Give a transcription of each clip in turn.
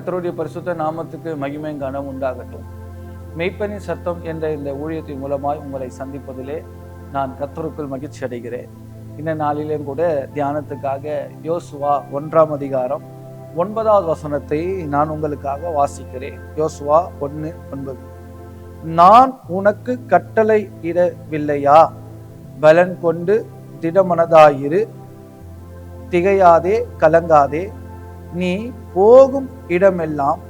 கர்த்தருடைய பரிசுத்த நாமத்துக்கு மகிமையும் கனம் உண்டாகட்டும். மெய்ப்பனின் சத்தம் என்ற இந்த ஊழியத்தின் மூலமாய் உங்களை சந்திப்பதிலே நான் கர்த்தருக்குள் மகிழ்ச்சி அடைகிறேன். இந்த நாளிலும் கூட தியானத்துக்காக யோசுவா 1ஆம் அதிகாரம் 9வது வசனத்தை நான் உங்களுக்காக வாசிக்கிறேன். யோசுவா 1:9. நான் உனக்கு கட்டளை இடவில்லையா? பலன் கொண்டு திடமனதாயிரு, திகையாதே, கலங்காதே. நீ போகும் இடமெல்லாம்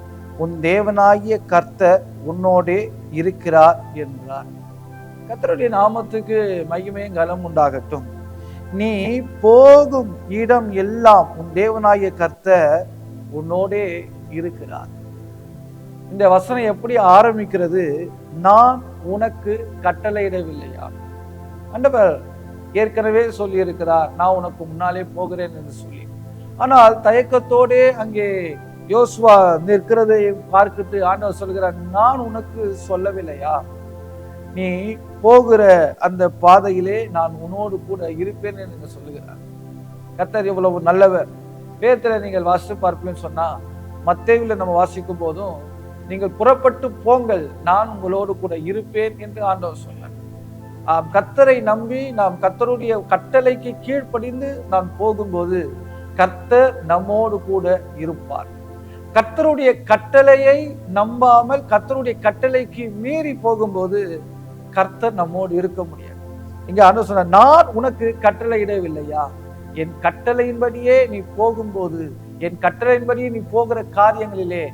உன் தேவனாகிய கர்த்தர் உன்னோடே இருக்கிறார் என்றார். கர்த்தருடைய நாமத்துக்கு மகிமையும் கனம் உண்டாகட்டும். நீ போகும் இடம் எல்லாம் உன் தேவனாகிய கர்த்தர் உன்னோடே இருக்கிறார். இந்த வசனம் எப்படி ஆரம்பிக்கிறது? நான் உனக்கு கட்டளையிடவில்லையா? ஆண்டவர் ஏற்கனவே சொல்லி இருக்கிறார், நான் உனக்கு முன்னாலே போகிறேன் என்று சொல்லி. ஆனால் தயக்கத்தோடே அங்கே யோசுவா நிற்கிறதை பார்த்துட்டு ஆண்டவர் சொல்கிறார், நான் உனக்கு சொல்லவில்லையா? நீ போகிற அந்த பாதையிலே நான் உன்னோடு கூட இருப்பேன் என்று சொல்லுகிறார். கர்த்தர் இவ்வளவு நல்லவர். வேதத்துல நீங்கள் வாசித்து பார்ப்பேன்னு சொன்னா, மத்தேயுல நம்ம வாசிக்கும் போதும் நீங்கள் புறப்பட்டு போங்கள், நான் உங்களோடு கூட இருப்பேன் என்று ஆண்டவர் சொன்னார். கர்த்தரை நம்பி நாம் கர்த்தருடைய கட்டளைக்கு கீழ்ப்படிந்து நான் போகும்போது கர்த்தர் நம்மோடு கூட இருப்பார். கர்த்தருடைய கட்டளையை நம்பாமல் கர்த்தருடைய கட்டளைக்கு மீறி போகும்போது கர்த்தர் நம்மோடு இருக்க முடியாது. இங்க ஆண்டவர் சொன்னார், நான் உனக்கு கட்டளை இடவில்லையா? என் கட்டளையின்படியே நீ போகும்போது, என் கட்டளையின்படியே நீ போகிற காரியங்களிலே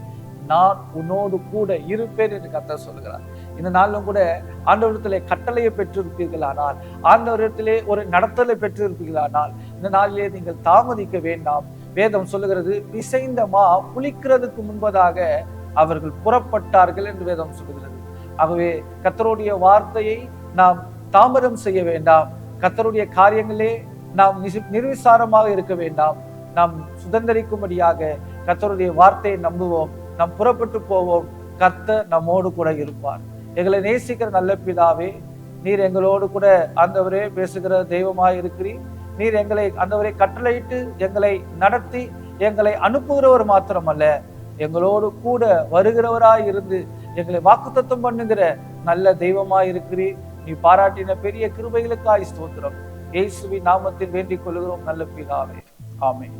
நான் உன்னோடு கூட இருப்பேன் என்று கர்த்தர் சொல்கிறார். இந்த நாளிலும் கூட ஆண்டவரிடத்திலே கட்டளையை பெற்றிருப்பீர்களானால், ஆண்டவரிடத்திலே ஒரு நடத்தலை பெற்றிருப்பீர்களானால், இந்த நாளிலே நீங்கள் தாமதிக்க வேண்டாம். வேதம் சொல்லுகிறது, பிசைந்த மா புளிக்கிறதுக்கு முன்பதாக அவர்கள் புறப்பட்டார்கள் என்று வேதம் சொல்லுகிறது. ஆகவே கர்த்தருடைய வார்த்தையை நாம் தாமதம் செய்ய வேண்டாம். கர்த்தருடைய காரியங்களே நாம் நிர்விசாரமாக இருக்க வேண்டாம். நாம் சுதந்திரிக்கும்படியாக கர்த்தருடைய வார்த்தையை நம்புவோம். நாம் புறப்பட்டு போவோம். கர்த்தர் நம்மோடு கூட இருப்பார். எங்களை நேசிக்கிற நல்ல பிதாவே, நீர் எங்களோடு கூட ஆண்டவரே பேசுகிற தெய்வமாய் இருக்கிறீர். நீர் எங்களை ஆண்டவரே கட்டளையிட்டு எங்களை நடத்தி எங்களை அனுப்புகிறவர் மாத்திரமல்ல, எங்களோடு கூட வருகிறவராய் இருந்து எங்களை வாக்குத்தத்தம் பண்ணுகிற நல்ல தெய்வமாய் இருக்கிறீர். நீ பாராட்டின பெரிய கிருபைகளுக்காய் ஸ்தோத்திரம். இயேசுவின் நாமத்தில் வேண்டிக் கொள்கிறோம் நல்ல பிதாவே. ஆமென்.